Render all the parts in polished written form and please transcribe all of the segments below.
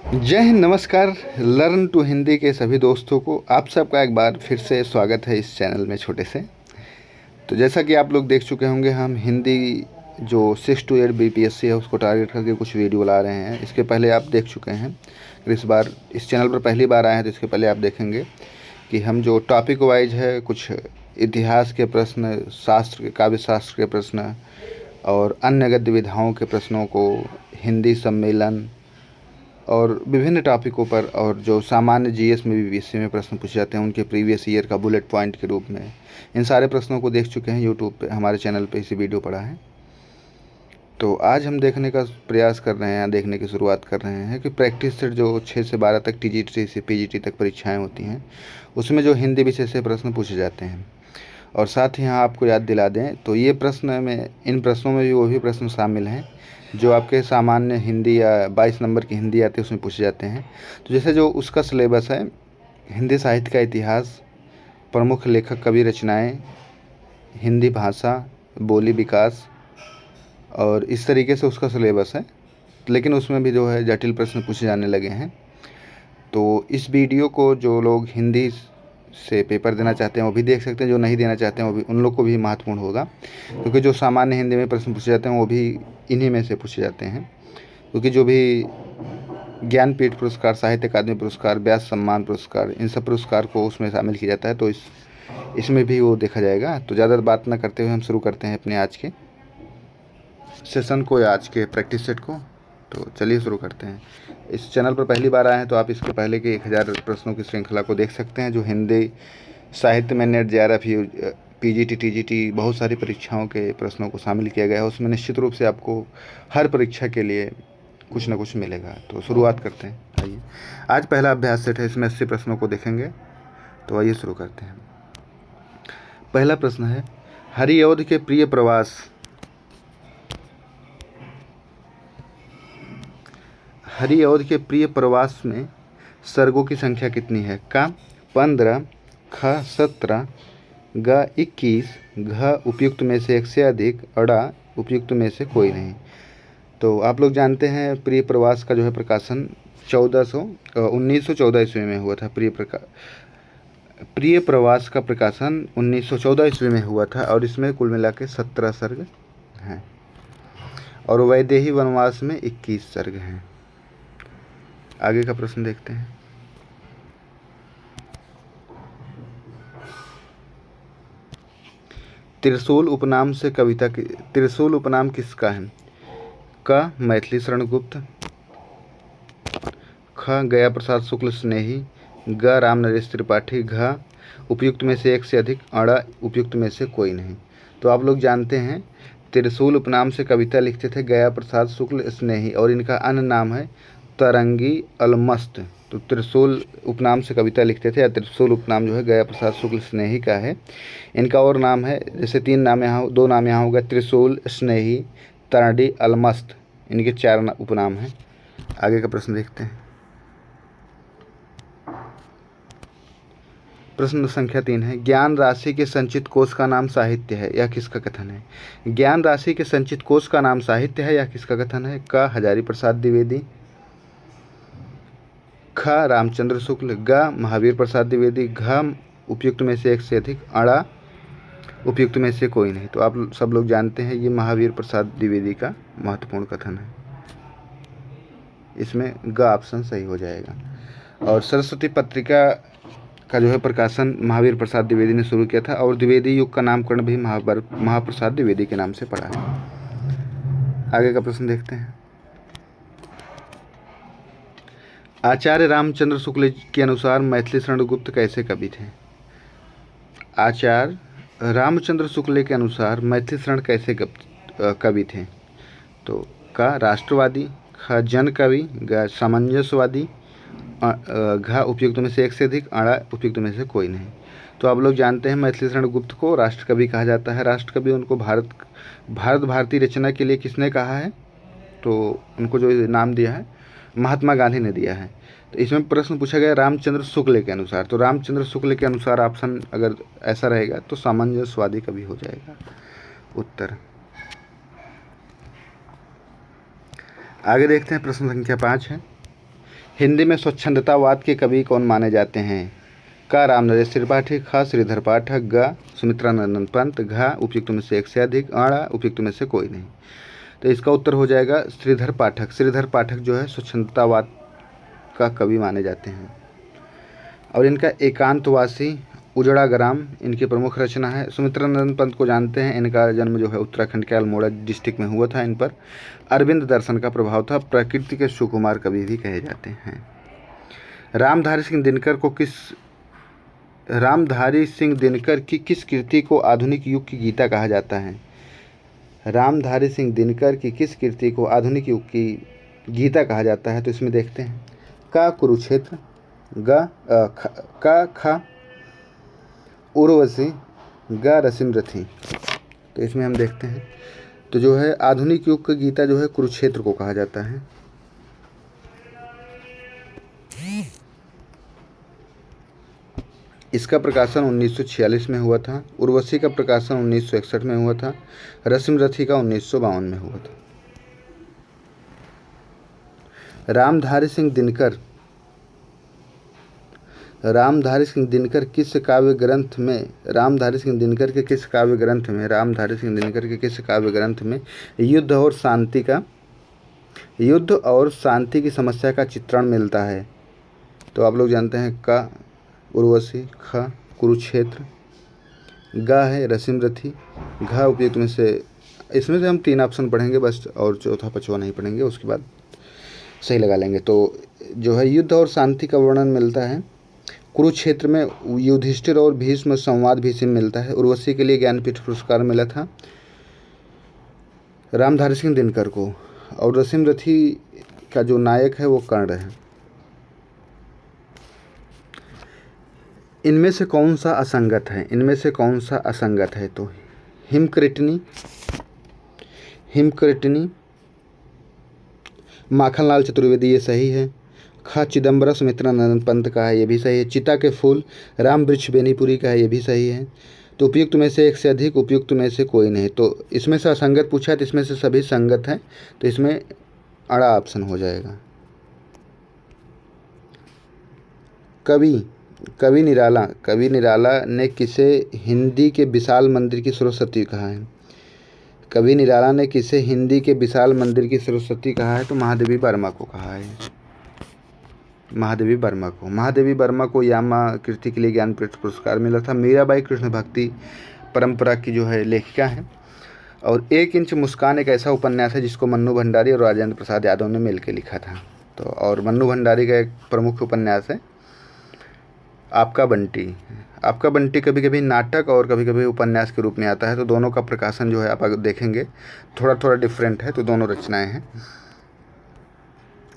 जय हिंद, नमस्कार। Learn to Hindi के सभी दोस्तों को आप सबका एक बार फिर से स्वागत है इस चैनल में छोटे से। तो जैसा कि आप लोग देख चुके होंगे, हम हिंदी जो 6 to 8 बीपीएससी है उसको टारगेट करके कुछ वीडियो ला रहे हैं। इसके पहले आप देख चुके हैं। अगर इस बार इस चैनल पर पहली बार आए हैं तो इसके पहले आप देखेंगे कि हम जो टॉपिक वाइज है, कुछ इतिहास के प्रश्न, शास्त्र के, काव्य शास्त्र के प्रश्न और अन्य गद्य विधाओं के प्रश्नों को, हिंदी सम्मेलन और विभिन्न टॉपिकों पर, और जो सामान्य जीएस में बीपीएससी में प्रश्न पूछे जाते हैं उनके प्रीवियस ईयर का बुलेट पॉइंट के रूप में, इन सारे प्रश्नों को देख चुके हैं। यूट्यूब पे हमारे चैनल पे इसी वीडियो पड़ा है। तो आज हम देखने का प्रयास कर रहे हैं, देखने की शुरुआत कर रहे हैं कि प्रैक्टिस सेट जो 6 से 12 तक टीजीटी से पीजीटी तक परीक्षाएं होती हैं, उसमें जो हिंदी विषय से प्रश्न पूछे जाते हैं। और साथ ही यहाँ आपको याद दिला दें तो ये प्रश्न में, इन प्रश्नों में भी वो भी प्रश्न शामिल हैं जो आपके सामान्य हिंदी या 22 नंबर की हिंदी आती है उसमें पूछे जाते हैं। तो जैसे जो उसका सिलेबस है, हिंदी साहित्य का इतिहास, प्रमुख लेखक कवि रचनाएं, हिंदी भाषा, बोली विकास, और इस तरीके से उसका सिलेबस है। लेकिन उसमें भी जो है जटिल प्रश्न पूछे जाने लगे हैं। तो इस वीडियो को जो लोग हिंदी से पेपर देना चाहते हैं वो भी देख सकते हैं, जो नहीं देना चाहते हैं वो भी, उन लोग को भी महत्वपूर्ण होगा, क्योंकि जो सामान्य हिंदी में प्रश्न पूछे जाते हैं वो भी इन्हीं में से पूछे जाते हैं। क्योंकि जो भी ज्ञानपीठ पुरस्कार, साहित्य अकादमी पुरस्कार, व्यास सम्मान पुरस्कार, इन सब पुरस्कार को उसमें शामिल किया जाता है, तो इसमें भी वो देखा जाएगा। तो ज़्यादा बात ना करते हुए हम शुरू करते हैं अपने आज के सेशन को या आज के प्रैक्टिस सेट को। तो चलिए शुरू करते हैं। इस चैनल पर पहली बार आए हैं तो आप इसके पहले के 1000 प्रश्नों की श्रृंखला को देख सकते हैं, जो हिंदी साहित्य में नेट, जेआरएफ, पीजीटी, टीजीटी, बहुत सारी परीक्षाओं के प्रश्नों को शामिल किया गया है। उसमें निश्चित रूप से आपको हर परीक्षा के लिए कुछ ना कुछ मिलेगा। तो शुरुआत करते हैं। आइए, आज पहला अभ्यास सेट है, इसमें 80 प्रश्नों को देखेंगे। तो आइए शुरू करते हैं। पहला प्रश्न है, हरिऔध के प्रिय प्रवास, हरिऔध के प्रिय प्रवास में सर्गों की संख्या कितनी है? का 15, ख 17, ग 21, घ उपयुक्त में से एक से अधिक, अड़ा उपयुक्त में से कोई नहीं। तो आप लोग जानते हैं प्रिय प्रवास का जो है प्रकाशन 1914 ईस्वी में हुआ था। प्रिय प्रवास का प्रकाशन 1914 ईस्वी में हुआ था और इसमें कुल मिला के 17 सर्ग हैं और वैदेही वनवास में 21 सर्ग हैं। आगे का प्रश्न देखते हैं। त्रिशूल उपनाम से कविता की, त्रिशूल उपनाम किसका है? क मैथिली शरण गुप्त, ख गया प्रसाद शुक्ल स्नेही, ग राम नरेश त्रिपाठी, घ उपयुक्त में से एक से अधिक, अड़ा उपयुक्त में से कोई नहीं। तो आप लोग जानते हैं त्रिशूल उपनाम से कविता लिखते थे गया प्रसाद शुक्ल स्नेही, और इनका अन्य नाम है तरंगी अलमस्त। तो त्रिशूल उपनाम से कविता लिखते थे, या त्रिशूल उपनाम जो है गया प्रसाद शुक्ल स्नेही का है। इनका और नाम है, जैसे 3 नाम यहाँ, 2 नाम यहाँ होगा, त्रिशूल, स्नेही, तरंगी अलमस्त, इनके 4 उपनाम हैं। आगे का प्रश्न देखते हैं। प्रश्न संख्या 3 है, ज्ञान राशि के संचित कोश का नाम साहित्य है, यह किसका कथन है? ज्ञान राशि के संचित कोश का नाम साहित्य है, यह किसका कथन है? क हजारी प्रसाद द्विवेदी, ख रामचंद्र शुक्ल, ग महावीर प्रसाद द्विवेदी, घ उपयुक्त में से एक से अधिक, अड़ा उपयुक्त में से कोई नहीं। तो आप सब लोग जानते हैं ये महावीर प्रसाद द्विवेदी का महत्वपूर्ण कथन है। इसमें ग ऑप्शन सही हो जाएगा। और सरस्वती पत्रिका का जो है प्रकाशन महावीर प्रसाद द्विवेदी ने शुरू किया था, और द्विवेदी युग का नामकरण भी महाप्रसाद द्विवेदी के नाम से पड़ा है। आगे का प्रश्न देखते हैं। आचार्य रामचंद्र शुक्ल के अनुसार मैथिली शरण गुप्त कैसे कवि थे? आचार्य रामचंद्र शुक्ल के अनुसार मैथिली शरण कैसे कवि थे? तो का राष्ट्रवादी, ख जन कवि, ग सामंजस्यवादी, घ उपयुक्त में से एक से अधिक, अड़ा उपयुक्त में से कोई नहीं। तो आप लोग जानते हैं मैथिली शरण गुप्त को राष्ट्रकवि कहा जाता है। राष्ट्रकवि उनको भारत भारतीय रचना के लिए किसने कहा है? तो उनको जो नाम दिया है महात्मा गांधी ने दिया है। तो इसमें प्रश्न पूछा गया रामचंद्र शुक्ल के अनुसार, तो रामचंद्र शुक्ल के अनुसार ऑप्शन अगर ऐसा रहेगा तो सामंजस्यवादी कवि हो जाएगा उत्तर। आगे देखते हैं। प्रश्न संख्या 5 है, हिंदी में स्वच्छंदतावाद के कवि कौन माने जाते हैं? का रामनरेश त्रिपाठी, ख श्रीधर पाठक, ग सुमित्रानंदन पंत, घ उपयुक्त में से एक से अधिक, अ उपयुक्त में से कोई नहीं। तो इसका उत्तर हो जाएगा श्रीधर पाठक। श्रीधर पाठक जो है स्वच्छंदतावाद का कवि माने जाते हैं। और इनका एकांतवासी, उजड़ा ग्राम इनकी प्रमुख रचना है। सुमित्रानंदन पंत को जानते हैं, इनका जन्म जो है उत्तराखंड के अल्मोड़ा डिस्ट्रिक्ट में हुआ था। इन पर अरविंद दर्शन का प्रभाव था। प्रकृति के सुकुमार कवि भी कहे जाते हैं। रामधारी सिंह दिनकर की किस कृति को आधुनिक युग की गीता कहा जाता है? रामधारी सिंह दिनकर की किस कृति को आधुनिक युग की गीता कहा जाता है? तो इसमें देखते हैं, का कुरुक्षेत्र, ख उर्वशी, ग रसिमरथी। तो इसमें हम देखते हैं, तो जो है आधुनिक युग की गीता जो है कुरुक्षेत्र को कहा जाता है। इसका प्रकाशन 1946 में हुआ था। उर्वशी का प्रकाशन 1961 में हुआ था। रसिमरथी का 1952 में हुआ था। रामधारी सिंह दिनकर के किस काव्य ग्रंथ में युद्ध और शांति की समस्या का चित्रण मिलता है? तो आप लोग जानते हैं, का उर्वशी, ख कुरुक्षेत्र, ग है रसिमरथी, घ उपयुक्त में से, इसमें से हम 3 ऑप्शन पढ़ेंगे बस, और चौथा पांचवा नहीं पढ़ेंगे, उसके बाद सही लगा लेंगे। तो जो है युद्ध और शांति का वर्णन मिलता है। कुरुक्षेत्र में युधिष्ठिर और भीष्म संवाद भी मिलता है। उर्वशी के लिए ज्ञानपीठ पुरस्कार मिला था रामधारी सिंह दिनकर को। और रसिमरथी का जो नायक है वो कर्ण है। इनमें से कौन सा असंगत है? तो हिमकृतनी माखनलाल चतुर्वेदी, ये सही है। ख चिदम्बरम सुमित्रानंदन पंत का है, ये भी सही है। चिता के फूल राम वृक्ष बेनीपुरी का है, ये भी सही है। तो उपयुक्त में से एक से अधिक, उपयुक्त में से कोई नहीं। तो इसमें से असंगत पूछा है, तो इसमें से सभी संगत हैं, तो इसमें अड़ा ऑप्शन हो जाएगा। कवि निराला ने किसे हिंदी के विशाल मंदिर की सरस्वती कहा है? कवि निराला ने किसे हिंदी के विशाल मंदिर की सरस्वती कहा है? तो महादेवी वर्मा को कहा है। महादेवी वर्मा को यामा कृति के लिए ज्ञानपीठ पुरस्कार मिला था। मीराबाई कृष्ण भक्ति परंपरा की जो है लेखिका है। और 1 इंच मुस्कान एक ऐसा उपन्यास है जिसको मन्नू भंडारी और राजेंद्र प्रसाद यादव ने मिल के लिखा था। तो और मन्नू भंडारी का एक प्रमुख उपन्यास है आपका बंटी कभी कभी नाटक और कभी कभी उपन्यास के रूप में आता है। तो दोनों का प्रकाशन जो है आप अगर देखेंगे थोड़ा डिफरेंट है। तो दोनों रचनाएं हैं।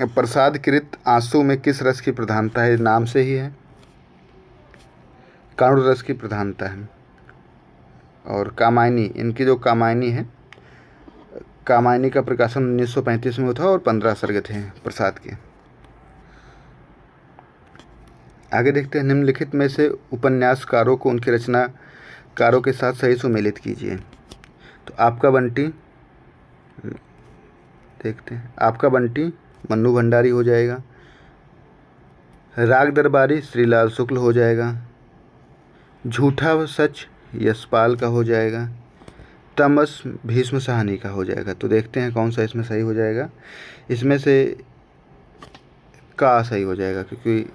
प्रसादकृत आंसू में किस रस की प्रधानता है? नाम से ही है, कारुण रस की प्रधानता है। और कामायनी, इनकी जो कामायनी है, कामायनी का प्रकाशन 1935 में हुआ था और 15 सर्ग थे प्रसाद के। आगे देखते हैं, निम्नलिखित में से उपन्यासकारों को उनके रचनाकारों के साथ सही सुमेलित कीजिए। तो आपका बंटी देखते हैं, आपका बंटी मन्नू भंडारी हो जाएगा। राग दरबारी श्रीलाल शुक्ल हो जाएगा। झूठा व सच यशपाल का हो जाएगा। तमस भीष्म साहनी का हो जाएगा। तो देखते हैं कौन सा इसमें सही हो जाएगा। इसमें से का सही हो जाएगा, क्योंकि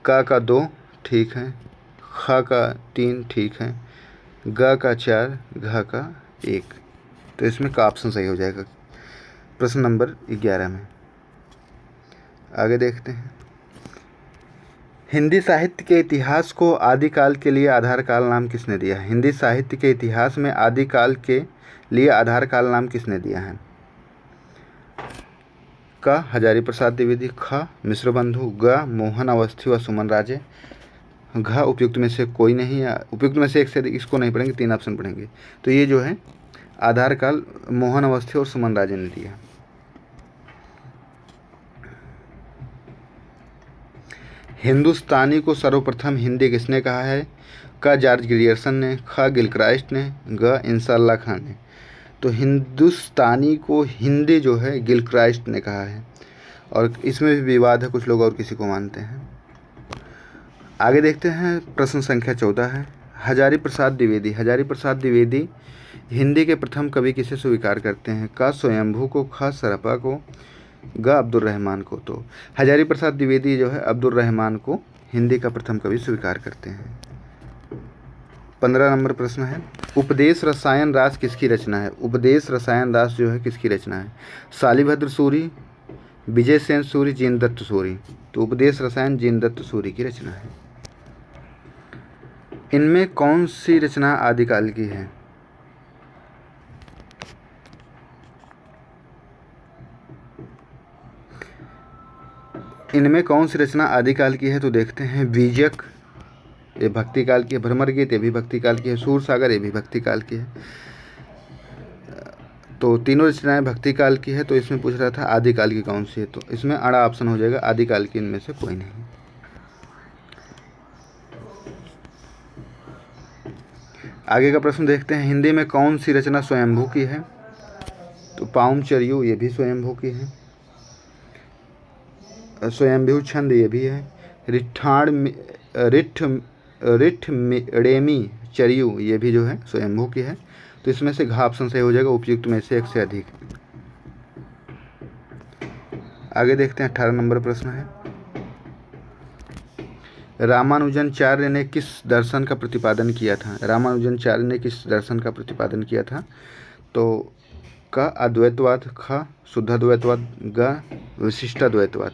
का 2 ठीक है, ख का 3 ठीक है, ग का 4, घ का 1। तो इसमें का ऑप्शन सही हो जाएगा प्रश्न नंबर 11 में। आगे देखते हैं, हिंदी साहित्य के इतिहास को आदिकाल के लिए आधार काल नाम किसने दिया है? हिंदी साहित्य के इतिहास में आदिकाल के लिए आधार काल नाम किसने दिया है? क हजारी प्रसाद द्विवेदी, ख मिश्र बंधु, ग मोहन अवस्थी व सुमन राजे, घ उपयुक्त में से कोई नहीं, या उपयुक्त में से एक से अधिक, इसको नहीं पढ़ेंगे, 3 ऑप्शन पढ़ेंगे। तो ये जो है आधार काल मोहन अवस्थी और सुमन राजे ने दिया। हिंदुस्तानी को सर्वप्रथम हिंदी किसने कहा है? क जॉर्ज ग्रियर्सन ने, ख गिलक्राइस्ट ने, ग इंशाअल्लाह खान ने। तो हिंदुस्तानी को हिंदी जो है गिलक्राइस्ट ने कहा है। और इसमें भी विवाद है, कुछ लोग और किसी को मानते हैं। आगे देखते हैं, प्रश्न संख्या 14 है, हजारी प्रसाद द्विवेदी। हजारी प्रसाद द्विवेदी हिंदी के प्रथम कवि किसे स्वीकार करते हैं? क स्वयंभू को, ख सरपा को, ग अब्दुल रहमान को। तो हजारी प्रसाद द्विवेदी जो है अब्दुल रहमान को हिंदी का प्रथम कवि स्वीकार करते हैं। 15 नंबर प्रश्न है, उपदेश रसायन रास किसकी रचना है? उपदेश रसायन रास जो है किसकी रचना है? शालिभद्र सूरी, विजय सेन सूरी, जीनदत्त सूरी। तो उपदेश रसायन जीनदत्त सूरी की रचना है। इनमें कौन सी रचना आदिकाल की है? इनमें कौन सी रचना आदिकाल की है? तो देखते हैं, बीजक ये भक्ति काल की है, भ्रमर गीत ये भी भक्ति काल की है, सूर सागर ये भी भक्ति काल की है। तो तीनों रचनाएं भक्ति काल की है। तो इसमें पूछ रहा था आदिकाल की कौन सी है, तो इसमें अड़ा ऑप्शन हो जाएगा, आदिकाल की इनमें से कोई नहीं। आगे का प्रश्न देखते हैं, हिंदी में कौन सी रचना स्वयंभू की है? तो पाउम चरियू ये भी स्वयंभू की है, स्वयंभू छंद ये भी है, रिठ्ठमेणी चरियू ये भी जो है स्वयंभू की है। तो इसमें से घ ऑप्शन सही हो जाएगा, उपयुक्त में से एक से अधिक। आगे देखते हैं, 18 नंबर प्रश्न है, रामानुजनाचार्य ने किस दर्शन का प्रतिपादन किया था? रामानुजनाचार्य ने किस दर्शन का प्रतिपादन किया था? तो क अद्वैतवाद, ख शुद्धाद्वैतवाद, ग विशिष्टाद्वैतवाद।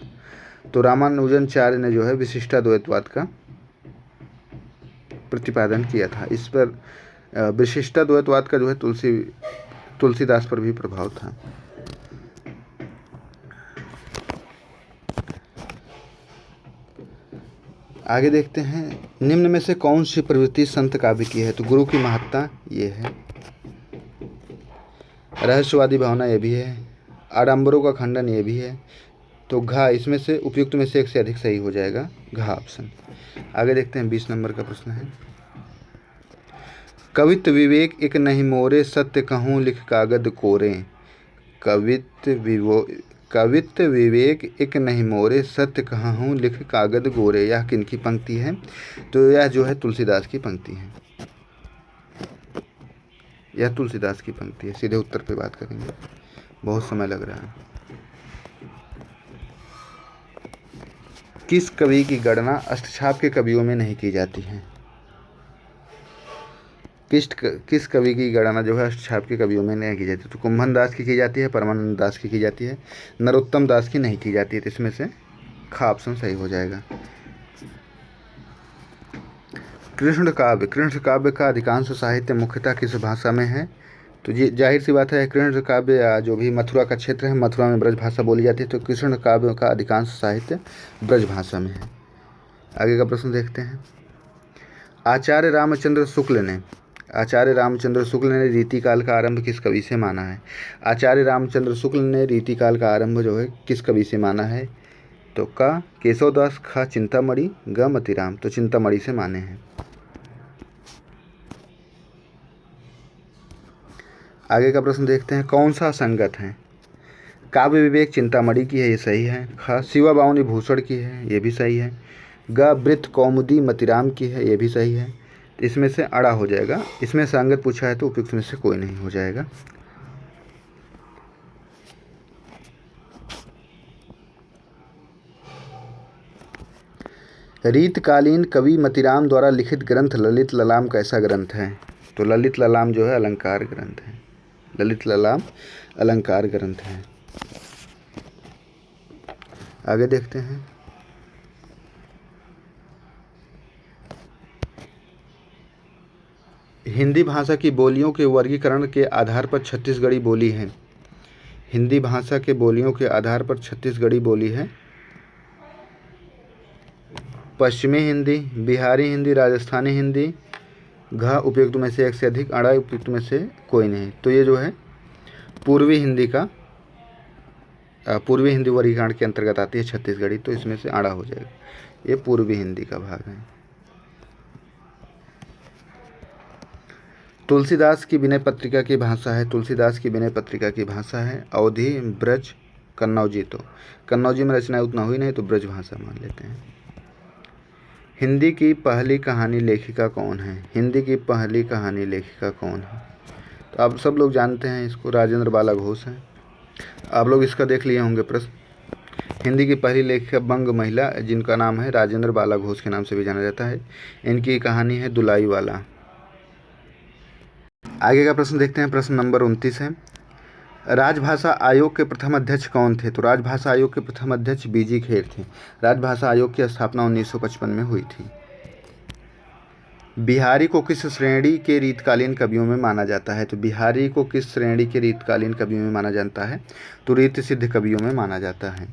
तो रामानुजनाचार्य ने जो है विशिष्टाद्वैतवाद का प्रतिपादन किया था। इस पर विशिष्टाद्वैतवाद का जो है तुलसीदास पर भी प्रभाव था। आगे देखते हैं, निम्न में से कौन सी प्रवृत्ति संत काव्य की है? तो गुरु की महत्ता ये है, रहस्यवादी भावना ये भी है, आडंबरों का खंडन ये भी है। तो घ इसमें से उपयुक्त में से एक से अधिक सही हो जाएगा, घ ऑप्शन। आगे देखते हैं, 20 नंबर का प्रश्न है, कवित्व विवेक एक नहीं मोरे, सत्य कहूँ लिख कागद कोरे। कवित्व विवेक एक नहीं मोरे, सत्य कहूँ लिख कागद गोरे। यह किनकी पंक्ति है? तो यह जो है तुलसीदास की पंक्ति है, यह तुलसीदास की पंक्ति है। सीधे उत्तर पे बात करेंगे, बहुत समय लग रहा है। किस कवि की गणना अष्टछाप के कवियों में नहीं की जाती है? किस कवि की गणना जो है अष्टछाप के कवियों में नहीं की जाती? तो कुंभन दास की जाती है, परमानंद दास की जाती है, नरोत्तम दास की नहीं की जाती है। तो इसमें से ख ऑप्शन सही हो जाएगा। कृष्ण काव्य का अधिकांश साहित्य मुख्यतः किस भाषा में है? तो ये जाहिर सी बात है, कृष्ण काव्य जो भी मथुरा का क्षेत्र है, मथुरा में ब्रज भाषा बोली जाती है। तो कृष्ण काव्य का अधिकांश साहित्य ब्रज भाषा में है। आगे का प्रश्न देखते हैं, आचार्य रामचंद्र शुक्ल ने रीतिकाल का आरंभ किस कवि से माना है? आचार्य रामचंद्र शुक्ल ने रीतिकाल का आरंभ जो है किस कवि से माना है? तो क केशवदास, ख चिंतामणि, ग मतीराम। तो चिंतामणि से माने हैं। आगे का प्रश्न देखते हैं, कौन सा संगत है? काव्य विवेक चिंतामणि की है, ये सही है। ख शिवा बावनी भूषण की है, ये भी सही है। ग वृत्त कौमुदी मतीराम की है, ये भी सही है। इसमें से अड़ा हो जाएगा, इसमें संगत पूछा है तो उपयुक्त में से कोई नहीं हो जाएगा। रीतकालीन कवि मतीराम द्वारा लिखित ग्रंथ ललित ललाम कैसा ग्रंथ है? तो ललित ललाम जो है अलंकार ग्रंथ है, ललित ललाम अलंकार ग्रंथ है। आगे देखते हैं, हिंदी भाषा की बोलियों के वर्गीकरण के आधार पर छत्तीसगढ़ी बोली है। हिंदी भाषा के बोलियों के आधार पर छत्तीसगढ़ी बोली है। पश्चिमी हिंदी, बिहारी हिंदी, राजस्थानी हिंदी। घ उपयुक्त में से एक से अधिक, अड़ा उपयुक्त में से कोई नहीं। तो ये जो है पूर्वी हिंदी वर्गीकरण के अंतर्गत आती है छत्तीसगढ़ी। तो इसमें से अड़ा हो जाएगा, ये पूर्वी हिंदी का भाग है। तुलसीदास की विनय पत्रिका की भाषा है, तुलसीदास की विनय पत्रिका की भाषा है अवधी, ब्रज, कन्नौजी, तो कन्नौजी में रचनाएं उतना हुई नहीं तो ब्रजभाषा मान लेते हैं। हिंदी की पहली कहानी लेखिका कौन है? हिंदी की पहली कहानी लेखिका कौन है? तो आप सब लोग जानते हैं इसको, राजेंद्र बाला घोष हैं। आप लोग इसका देख लिए होंगे प्रश्न। हिंदी की पहली लेखिका बंग महिला जिनका नाम है राजेंद्र बाला घोष के नाम से भी जाना जाता है। इनकी कहानी है दुलाई वाला। आगे का प्रश्न देखते हैं, प्रश्न नंबर 29 है। राजभाषा आयोग के प्रथम अध्यक्ष कौन थे? तो राजभाषा आयोग के प्रथम अध्यक्ष बीजी खेर थे। राजभाषा आयोग की स्थापना 1955 में हुई थी। बिहारी को किस श्रेणी के रीतकालीन कवियों में माना जाता है? तो बिहारी को किस श्रेणी के रीतकालीन कवियों में माना जाता है? तो रीति सिद्ध कवियों में माना जाता है।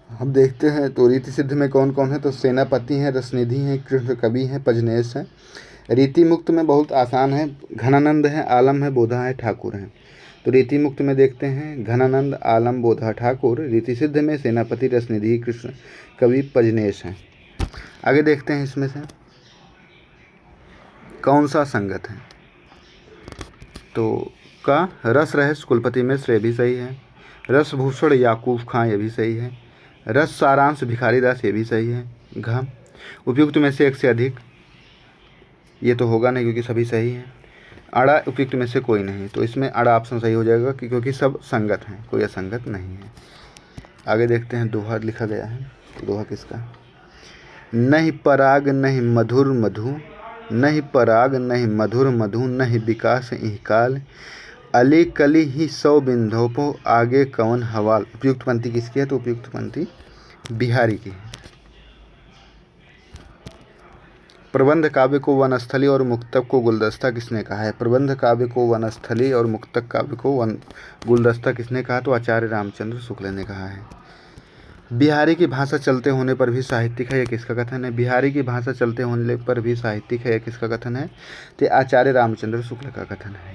हम देखते हैं तो रीति सिद्ध में कौन कौन है? तो सेनापति हैं, रसनिधि हैं, कृष्ण कवि हैं, पजनेश हैं। रीति मुक्त में बहुत आसान है, घनानंद है, आलम है, बोधा है, ठाकुर हैं। तो रीति मुक्त में देखते हैं घनानंद, आलम, बोधा, ठाकुर। रीति सिद्ध में सेनापति, रसनिधि, कृष्ण कवि, पजनेश हैं। आगे देखते हैं इसमें से कौन सा संगत है? तो का रस रहस्य कुलपति मिश्र, ये भी सही है। रसभूषण याकूब खां, ये भी सही है। रस सारांश भिखारी दास, ये भी सही है। घ उपयुक्त में से एक से अधिक, ये तो होगा नहीं क्योंकि सभी सही हैं। अड़ा उपयुक्त में से कोई नहीं, तो इसमें अड़ा ऑप्शन सही हो जाएगा क्योंकि सब संगत हैं, कोई असंगत नहीं है। आगे देखते हैं दोहा लिखा गया है। तो दोहा किसका? नहीं पराग नहीं मधुर मधु, नहीं पराग नहीं मधुर मधु, नहीं विकास इह काल, अली कली ही सौ बिंधोपो, आगे कवन हवाल। उपयुक्त पंक्ति किसकी है? तो उपयुक्त पंक्ति बिहारी की है। प्रबंध काव्य को वनस्थली और मुक्तक को गुलदस्ता किसने कहा है? प्रबंध काव्य को वनस्थली और मुक्तक काव्य को गुलदस्ता किसने कहा? तो आचार्य रामचंद्र शुक्ल ने कहा है। बिहारी की भाषा चलते होने पर भी साहित्यिक है, यह किसका कथन है? बिहारी की भाषा चलते होने पर भी साहित्यिक है, यह किसका कथन है? तो आचार्य रामचंद्र शुक्ल का कथन है।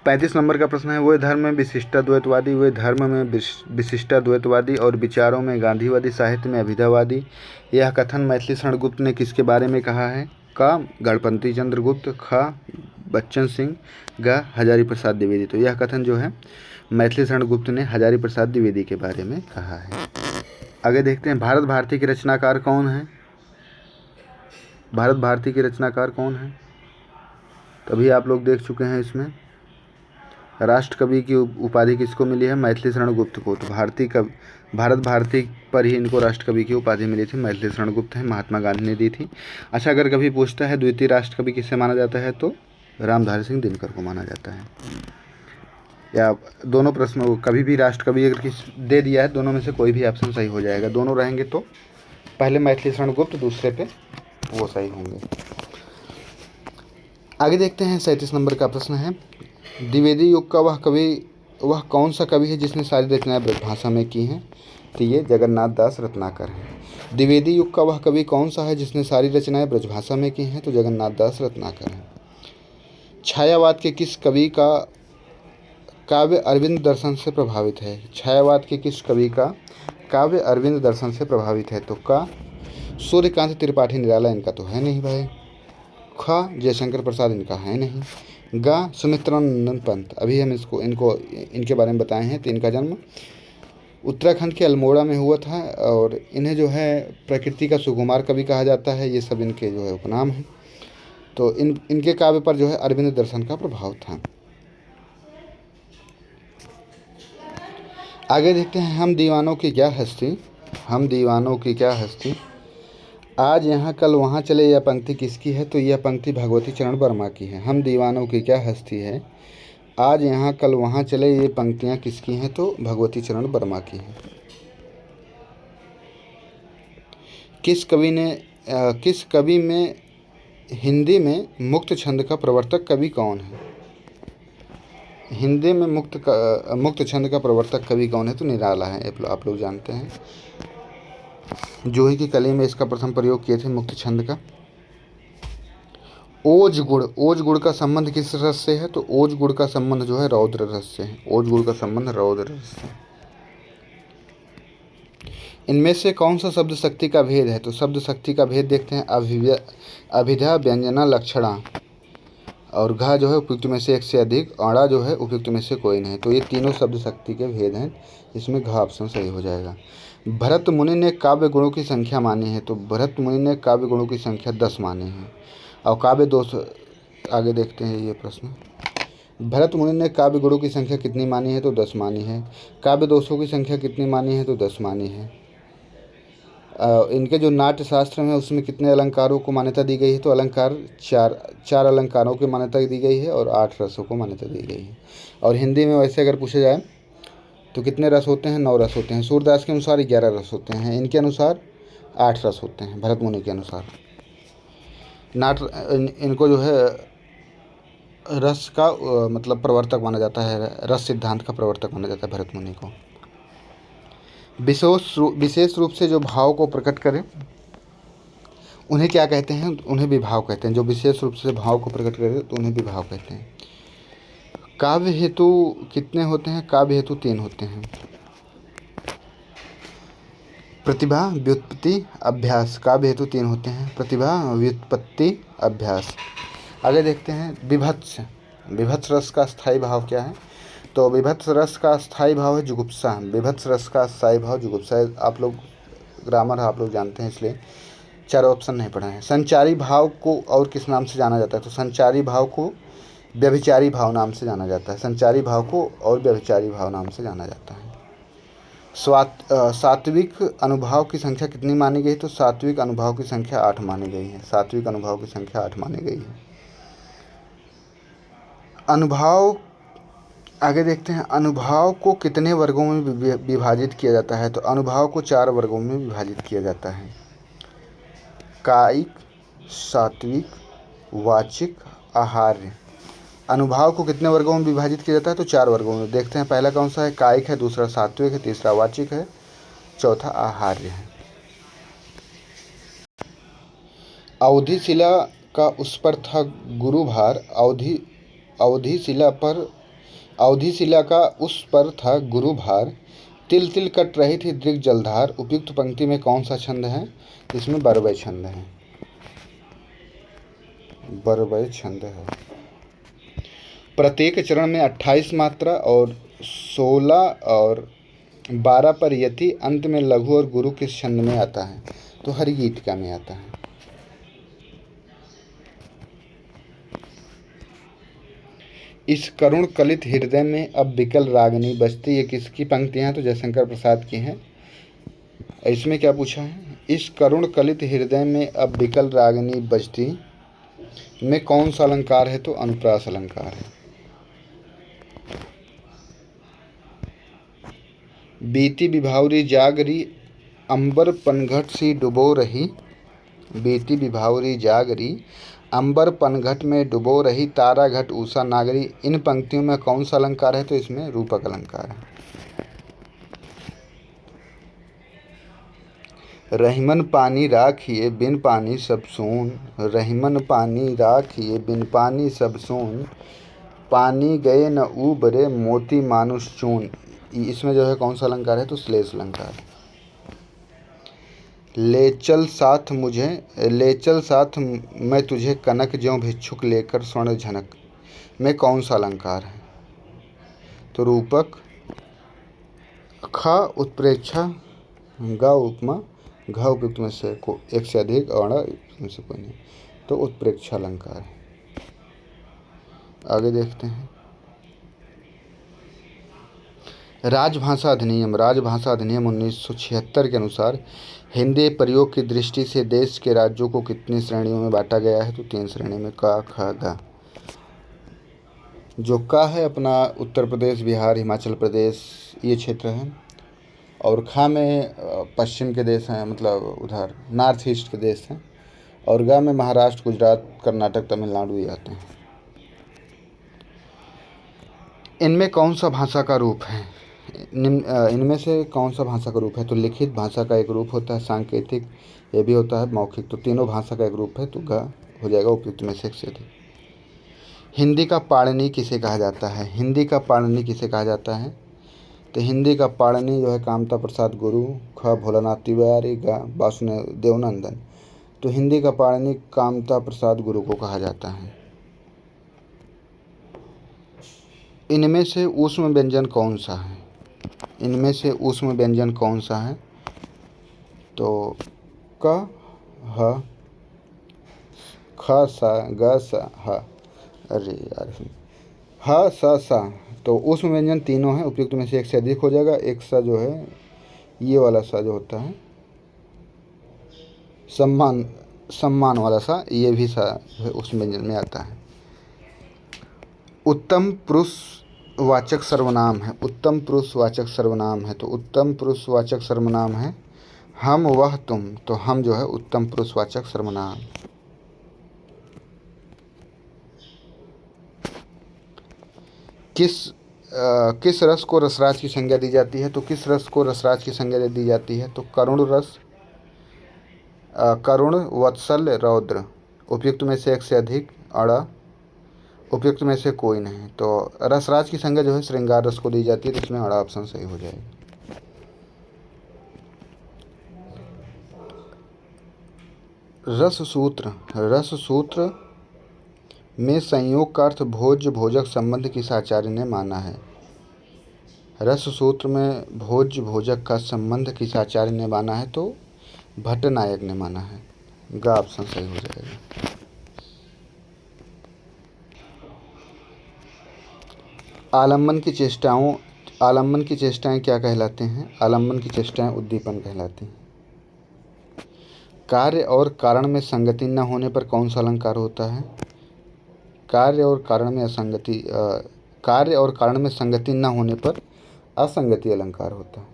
35 नंबर का प्रश्न है। वे धर्म में विशिष्टाद्वैतवादी, वे धर्म में विशिष्टाद्वैतवादी और विचारों में गांधीवादी, साहित्य में अभिधावादी, यह कथन मैथिली शरण गुप्त ने किसके बारे में कहा है? का गणपति चंद्र गुप्त, ख बच्चन सिंह, ग हजारी प्रसाद द्विवेदी। तो यह कथन जो है मैथिली शरण गुप्त ने हजारी प्रसाद द्विवेदी के बारे में कहा है। आगे देखते हैं भारत भारती के रचनाकार कौन है? भारत भारती के रचनाकार कौन है? तभी आप लोग देख चुके हैं। इसमें राष्ट्र कवि की उपाधि किसको मिली है? मैथिली शरण गुप्त को। तो भारत भारती पर ही इनको राष्ट्र कवि की उपाधि मिली थी, मैथिली शरण गुप्त है, महात्मा गांधी ने दी थी। अच्छा, अगर कभी पूछता है द्वितीय राष्ट्र कवि किससे माना जाता है? तो रामधारी सिंह दिनकर को माना जाता है। या दोनों प्रश्नों कभी भी राष्ट्र कवि अगर किस दे दिया है, दोनों में से कोई भी ऑप्शन सही हो जाएगा। दोनों रहेंगे तो पहले मैथिली शरण गुप्त, दूसरे पे वो सही होंगे। आगे देखते हैं 37 नंबर का प्रश्न है। द्विवेदी युग का वह कौन सा कवि है जिसने सारी रचनाएं ब्रजभाषा में की हैं? तो ये जगन्नाथ दास रत्नाकर हैं। द्विवेदी युग का वह कवि कौन सा है जिसने सारी रचनाएं ब्रजभाषा में की हैं? तो जगन्नाथ दास रत्नाकर हैं। छायावाद के किस कवि का काव्य अरविंद दर्शन से प्रभावित है? छायावाद के किस कवि का काव्य अरविंद दर्शन से प्रभावित है? तो का सूर्यकांत त्रिपाठी निराला, इनका तो है नहीं भाई। ख जयशंकर प्रसाद, इनका है नहीं। गा सुमित्रानंदन पंत, अभी हम इनके बारे में बताए हैं। तो इनका जन्म उत्तराखंड के अल्मोड़ा में हुआ था और इन्हें जो है प्रकृति का सुकुमार कवि कहा जाता है। ये सब इनके जो है उपनाम हैं। तो इनके काव्य पर जो है अरविंद दर्शन का प्रभाव था। आगे देखते हैं हम दीवानों की क्या हस्ती, हम दीवानों की क्या हस्ती, आज यहाँ कल वहाँ चले, यह पंक्ति किसकी है? तो यह पंक्ति भगवती चरण वर्मा की है। हम दीवानों की क्या हस्ती है, आज यहाँ कल वहाँ चले, ये पंक्तियाँ किसकी हैं? तो भगवती चरण वर्मा की हैं। किस कवि में हिंदी में मुक्त छंद का प्रवर्तक कवि कौन है? हिंदी में मुक्त छंद का प्रवर्तक कवि कौन है? तो निराला है, आप लोग जानते हैं। जूही की कली में इसका प्रथम प्रयोग किए थे मुक्त छंद का। ओज गुड़ का संबंध किस रस से है? तो ओज गुड़ का संबंध जो है रौद्र रस से है। ओज गुड़ का संबंध रौद्र रस से। इनमें से कौन सा शब्द शक्ति का भेद है? तो शब्द शक्ति का भेद देखते हैं। अभिधा, व्यंजना, लक्षणा। और घा जो है उपयुक्त में से एक से अधिक, अड़ा जो है उपयुक्त में से कोई नहीं। तो ये तीनों शब्द शक्ति के भेद हैं, इसमें घा ऑप्शन सही हो जाएगा। भरत मुनि ने काव्य गुणों की संख्या मानी है, तो भरत मुनि ने काव्य गुणों की संख्या 10 मानी है। और काव्य दोष, आगे देखते हैं ये प्रश्न। भरत मुनि ने काव्य गुणों की संख्या कितनी मानी है, तो 10 मानी है। काव्य दोषों की संख्या कितनी मानी है, तो 10 मानी है। इनके जो नाट्य शास्त्र में उसमें कितने अलंकारों को मान्यता दी गई है, तो अलंकार चार अलंकारों की मान्यता दी गई है और 8 रसों को मान्यता दी गई है। और हिंदी में वैसे अगर पूछा जाए तो कितने रस होते हैं, 9 रस होते हैं। सूरदास के अनुसार 11 रस होते हैं, इनके अनुसार 8 रस होते हैं, भरत मुनि के अनुसार। इनको जो है रस का मतलब प्रवर्तक माना जाता है, रस सिद्धांत का प्रवर्तक माना जाता है भरत मुनि को। विशेष रूप से जो भाव को प्रकट करें उन्हें क्या कहते हैं, उन्हें विभाव कहते हैं। जो विशेष रूप से भाव को प्रकट करें तो उन्हें विभाव कहते हैं। काव्य हेतु कितने होते हैं, काव्य हेतु 3 होते हैं। प्रतिभा, व्युत्पत्ति, अभ्यास। काव्य हेतु 3 होते हैं, प्रतिभा, व्युत्पत्ति, अभ्यास। आगे देखते हैं विभत्स। विभत्स रस का स्थायी भाव क्या है, तो विभत्स रस का स्थायी भाव है जुगुप्सा। विभत्स रस का स्थायी भाव जुगुप्सा है। आप लोग ग्रामर आप लोग जानते हैं, इसलिए 4 ऑप्शन नहीं पढ़े हैं। संचारी भाव को और किस नाम से जाना जाता है, तो संचारी भाव को व्यभिचारी भाव नाम से जाना जाता है। संचारी भाव को और व्यभिचारी भाव नाम से जाना जाता है। सात्विक अनुभाव की संख्या कितनी मानी गई, तो सात्विक अनुभाव की संख्या 8 मानी गई है। सात्विक अनुभाव की संख्या 8 मानी गई है। अनुभाव, आगे देखते हैं अनुभाव को कितने वर्गों में विभाजित किया जाता है, तो अनुभाव को 4 वर्गों में विभाजित किया जाता है। कायिक, सात्विक, वाचिक, आहार्य। अनुभाव को कितने वर्गों में विभाजित किया जाता है, तो 4 वर्गों में। देखते हैं पहला कौन सा है, कायिक है, दूसरा सात्विक है, तीसरा वाचिक है, चौथा आहार्य है। अवधि शिला का उस पर था गुरुभार, अवधि शिला का उस पर था गुरुभार, तिल तिल कट रही थी दृग जलधार। उपयुक्त पंक्ति में कौन सा छंद है, इसमें बरवय छंद है, बरवय छंद है। प्रत्येक चरण में 28 मात्रा और 16 और 12 पर यति, अंत में लघु और गुरु किस छंद में आता है, तो हरिगीतिका में आता है। इस करुण कलित हृदय में अब बिकल रागनी बजती, ये किसकी पंक्तियाँ हैं, तो जयशंकर प्रसाद की हैं। इसमें क्या पूछा है, इस करुण कलित हृदय में अब बिकल रागनी बजती में कौन सा अलंकार है, तो अनुप्रास अलंकार है। बीती विभावरी जागरी अंबर पनघट सी डुबो रही, बीती विभावरी जागरी अंबर पनघट में डुबो रही, तारा घट उषा नागरी। इन पंक्तियों में कौन सा अलंकार है, तो इसमें रूपक अलंकार है। रहीमन पानी राखिए बिन पानी सब सून, रहीमन पानी राखिए बिन पानी सब सून, पानी गए न उबरे मोती मानुष चून। इसमें जो है कौन सा अलंकार है, तो श्लेष अलंकार। ले चल साथ मैं तुझे कनक ज्यों भिक्षुक लेकर स्वर्ण झनक में कौन सा अलंकार है, तो रूपक। ख उत्प्रेक्षा, ग उपमा, घ उपयुक्त में से एक से अधिक, अण में से कोई नहीं, तो उत्प्रेक्षा अलंकार है। आगे देखते हैं राजभाषा अधिनियम। राजभाषा अधिनियम 1976 के अनुसार हिंदी प्रयोग की दृष्टि से देश के राज्यों को कितनी श्रेणियों में बांटा गया है, तो 3 श्रेणी में, क ख ग। जो क है अपना उत्तर प्रदेश, बिहार, हिमाचल प्रदेश ये क्षेत्र है, और खा में पश्चिम के देश हैं, मतलब उधर नॉर्थ ईस्ट के देश हैं, और ग में महाराष्ट्र, गुजरात, कर्नाटक, तमिलनाडु ये आते हैं। इनमें कौन सा भाषा का रूप है, इनमें से कौन सा भाषा का रूप है, तो लिखित भाषा का एक रूप होता है, सांकेतिक ये भी होता है, मौखिक, तो तीनों भाषा का एक रूप है, तो ग हो जाएगा उपयुक्त में से एक से अधिक। हिंदी का पाणिनि किसे कहा जाता है, हिंदी का पाणिनि किसे कहा जाता है, तो हिंदी का पाणिनि जो है कामता प्रसाद गुरु, ख भोलानाथ तिवारी, ग वासुदेव देवनंदन। तो हिंदी का पाणिनि कामता प्रसाद गुरु को कहा जाता है। इनमें से ऊष्म व्यंजन कौन सा है? इनमें से ऊष्म व्यंजन कौन सा है? तो क, ह, ख, सा, ग, सा, ह। अरे यार, ह, स, सा। तो ऊष्म व्यंजन तीनों हैं, उपयुक्त में से एक से अधिक हो जाएगा। एक सा जो है, ये वाला सा जो होता है, सम्मान, सम्मान वाला सा, ये भी सा ऊष्म व्यंजन में आता है। उत्तम पुरुषवाचक सर्वनाम है। उत्तम पुरुषवाचक सर्वनाम है, तो उत्तम पुरुषवाचक सर्वनाम है हम, वह, तुम। तो हम जो है उत्तम पुरुषवाचक सर्वनाम। किस रस को रसराज की संज्ञा दी जाती है? तो किस रस को रसराज की संज्ञा दी जाती है? तो करुण रस, करुण, वत्सल, रौद्र। उपयुक्त में से एक से अधिक, अड़ा। उपयुक्त में से कोई नहीं। तो रसराज की संज्ञा जो है श्रृंगार रस को दी जाती है, तो इसमें अड़ा ऑप्शन सही हो जाएगा। रस सूत्र, रस सूत्र में संयोग का अर्थ भोज्य भोजक संबंध किस आचार्य ने माना है? रस सूत्र में भोज्य भोजक का संबंध किस आचार्य ने माना है? तो भट्टनायक ने माना है। गा ऑप्शन सही हो जाएगा। आलम्बन की चेष्टाओं, आलम्बन की चेष्टाएं क्या कहलाते हैं? आलम्बन की चेष्टाएं उद्दीपन कहलाती हैं। कार्य और कारण में संगति न होने पर कौन सा अलंकार होता है? कार्य और कारण में असंगति, कार्य और कारण में संगति न होने पर असंगति अलंकार होता है।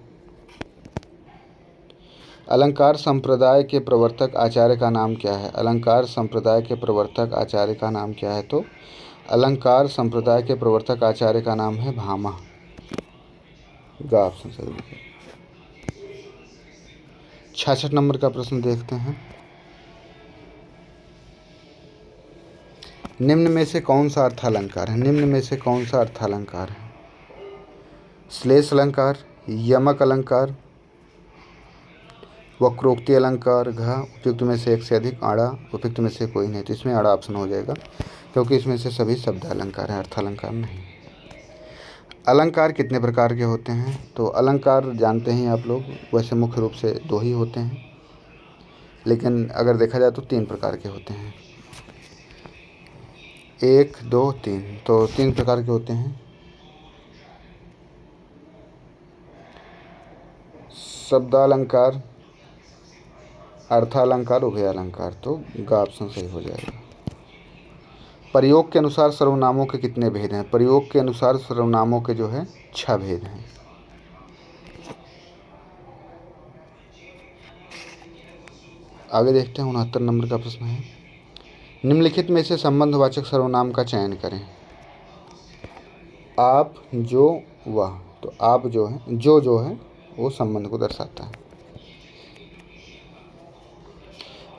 अलंकार संप्रदाय के प्रवर्तक आचार्य का नाम क्या है? अलंकार संप्रदाय के प्रवर्तक आचार्य का नाम क्या है? तो अलंकार संप्रदाय के प्रवर्तक आचार्य का नाम है भामा। गा ऑप्शन सही है। 66 नंबर का प्रश्न देखते हैं। निम्न में से कौन सा अर्थालंकार है? निम्न में से कौन सा अर्थालंकार है? श्लेष अलंकार, यमक अलंकार, वक्रोक्ति अलंकार, घ। उपयुक्त में से एक से अधिक, आड़ा। उपयुक्त में से कोई नहीं। तो इसमें आड़ा ऑप्शन हो जाएगा, क्योंकि इसमें से सभी शब्द अलंकार है, अर्थालंकार नहीं। अलंकार कितने प्रकार के होते हैं? तो अलंकार जानते हैं आप लोग, वैसे मुख्य रूप से दो ही होते हैं, लेकिन अगर देखा जाए तो 3 प्रकार के होते हैं। 1, 2, 3, तो 3 प्रकार के होते हैं। शब्दालंकार, अर्थालंकार, उभयालंकार। तो ग ऑप्शन सही हो जाएगा। प्रयोग के अनुसार सर्वनामों के कितने भेद हैं? प्रयोग के अनुसार सर्वनामों के जो है 6 भेद हैं। आगे देखते हैं। 69 नंबर का प्रश्न है। निम्नलिखित में से संबंधवाचक सर्वनाम का चयन करें। आप, जो, वह। तो आप जो है, जो है वो संबंध को दर्शाता है।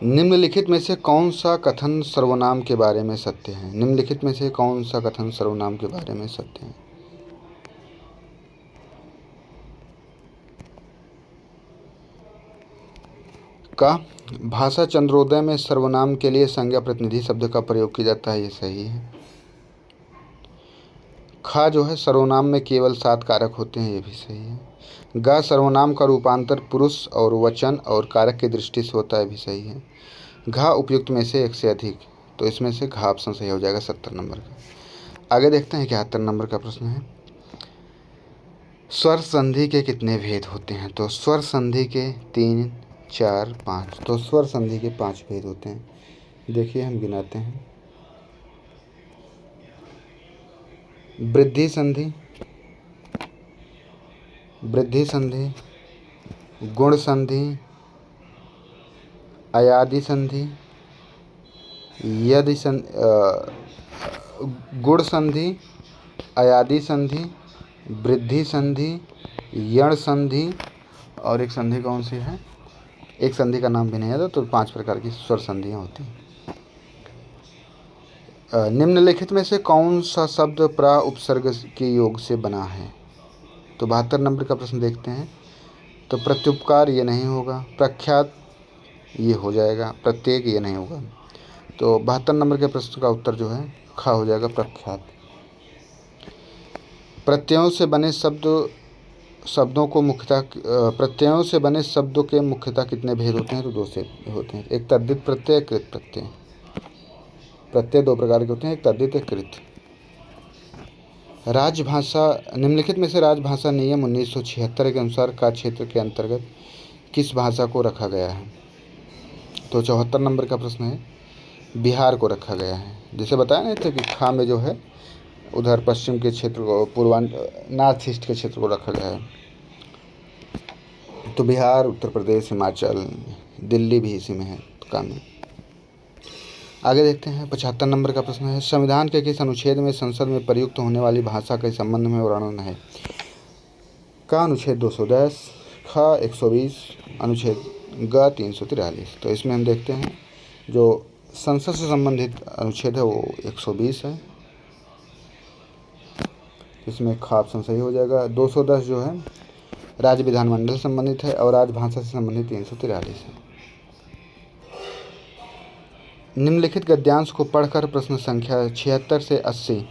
निम्नलिखित में से कौन सा कथन सर्वनाम के बारे में सत्य है? निम्नलिखित में से कौन सा कथन सर्वनाम के बारे में सत्य है? का भाषा चंद्रोदय में सर्वनाम के लिए संज्ञा प्रतिनिधि शब्द का प्रयोग किया जाता है, ये सही है। खा जो है सर्वनाम में केवल 7 कारक होते हैं, ये भी सही है। गा सर्वनाम का रूपांतर पुरुष और वचन और कारक की दृष्टि से होता है, भी सही है। घा उपयुक्त में से एक से अधिक, तो इसमें से घा ऑप्शन सही हो जाएगा 70 नंबर का। आगे देखते हैं। 71 नंबर का प्रश्न है। स्वर संधि के कितने भेद होते हैं? तो स्वर संधि के 3, 4, 5। तो स्वर संधि के 5 भेद होते हैं। देखिए हम गिनाते हैं। वृद्धि संधि, वृद्धि संधि, गुण संधि, अयादि संधि, यदि गुण संधि, अयादि संधि, वृद्धि संधि, यण संधि, और एक संधि कौन सी है? एक संधि का नाम भी नहीं आता। तो 5 प्रकार की स्वर संधियाँ होती हैं। निम्नलिखित में से कौन सा शब्द प्रा उपसर्ग के योग से बना है? तो 72 नंबर का प्रश्न देखते हैं। तो प्रत्युपकार ये नहीं होगा, प्रख्यात ये हो जाएगा, प्रत्येक ये नहीं होगा। तो 72 नंबर के प्रश्न का उत्तर जो है ख हो जाएगा, प्रख्यात। प्रत्ययों से बने शब्दों को मुख्यतः प्रत्ययों से बने शब्दों के मुख्यतः कितने भेद होते हैं? तो 2 से होते हैं। एक तद्धित प्रत्यय, एक कृत प्रत्यय। प्रत्यय 2 प्रकार के होते हैं, एक तद्धित, एक कृत। राजभाषा, निम्नलिखित में से राजभाषा नियम 1976 के अनुसार का क्षेत्र के अंतर्गत किस भाषा को रखा गया है? तो 74 नंबर का प्रश्न है, बिहार को रखा गया है। जैसे बताया नहीं था कि खा में जो है उधर पश्चिम के क्षेत्र को, नॉर्थ ईस्ट के क्षेत्र को रखा गया है। तो बिहार, उत्तर प्रदेश, हिमाचल, दिल्ली भी इसी में है काम में। आगे देखते हैं 75 नंबर का प्रश्न है, संविधान के किस अनुच्छेद में संसद में प्रयुक्त होने वाली भाषा के संबंध में वर्णन है? का अनुच्छेद 210, ख 120, अनुच्छेद ग 343। तो इसमें हम देखते हैं जो संसद से संबंधित अनुच्छेद है वो 120 है, इसमें ख ऑप्शन सही हो जाएगा। 210 जो है राज्य विधानमंडल से संबंधित है और राजभाषा से संबंधित 343 है। निम्नलिखित गद्यांश को पढ़कर प्रश्न संख्या 76 से 80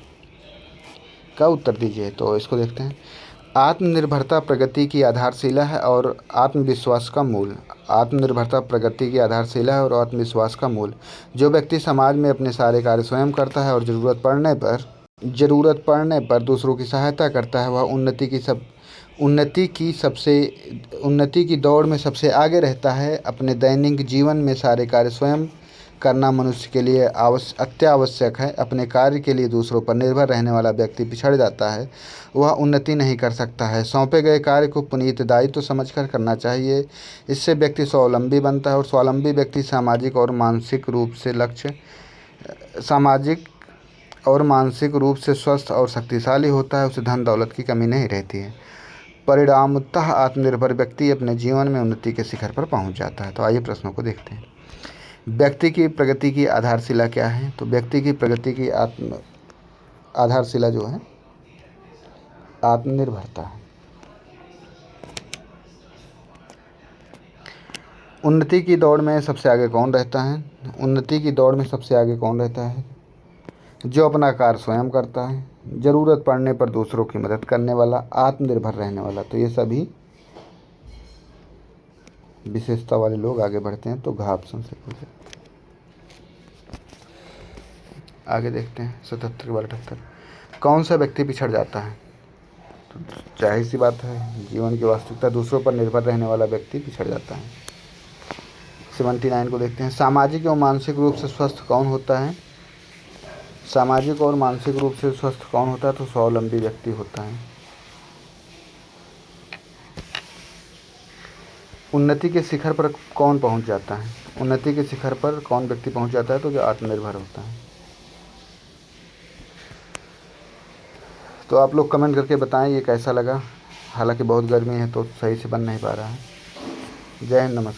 का उत्तर दीजिए। तो इसको देखते हैं। आत्मनिर्भरता प्रगति की आधारशिला है और आत्मविश्वास का मूल। आत्मनिर्भरता प्रगति की आधारशिला है और आत्मविश्वास का मूल। जो व्यक्ति समाज में अपने सारे कार्य स्वयं करता है और ज़रूरत पड़ने पर दूसरों की सहायता करता है, वह उन्नति की दौड़ में सबसे आगे रहता है। अपने दैनिक जीवन में सारे कार्य स्वयं करना मनुष्य के लिए अत्यावश्यक है। अपने कार्य के लिए दूसरों पर निर्भर रहने वाला व्यक्ति पिछड़ जाता है, वह उन्नति नहीं कर सकता है। सौंपे गए कार्य को पुनीत दायित्व समझकर करना चाहिए। इससे व्यक्ति स्वावलंबी बनता है और स्वावलंबी व्यक्ति सामाजिक और मानसिक रूप से स्वस्थ और शक्तिशाली होता है। उसे धन दौलत की कमी नहीं रहती है। परिणामतः आत्मनिर्भर व्यक्ति अपने जीवन में उन्नति के शिखर पर पहुंच जाता है। तो आइए प्रश्नों को देखते हैं। व्यक्ति की प्रगति की आधारशिला क्या है? तो व्यक्ति की प्रगति की आधारशिला जो है आत्मनिर्भरता है। उन्नति की दौड़ में सबसे आगे कौन रहता है? उन्नति की दौड़ में सबसे आगे कौन रहता है? जो अपना कार्य स्वयं करता है, ज़रूरत पड़ने पर दूसरों की मदद करने वाला, आत्मनिर्भर रहने वाला। तो ये सभी विशेषता वाले लोग आगे बढ़ते हैं। तो घ ऑप्शन से पूछे। आगे देखते हैं 77 के बाद 78। कौन सा व्यक्ति पिछड़ जाता है? तो जाहिर सी बात है, जीवन की वास्तविकता दूसरों पर निर्भर रहने वाला व्यक्ति पिछड़ जाता है। 79 को देखते हैं। सामाजिक और मानसिक रूप से स्वस्थ कौन होता है? सामाजिक और मानसिक रूप से स्वस्थ कौन होता है? तो स्वावलंबी व्यक्ति होता है। उन्नति के शिखर पर कौन पहुंच जाता है? उन्नति के शिखर पर कौन व्यक्ति पहुंच जाता है? तो जो आत्मनिर्भर होता है। तो आप लोग कमेंट करके बताएं ये कैसा लगा। हालांकि बहुत गर्मी है तो सही से बन नहीं पा रहा है। जय हिंद, नमस्कार।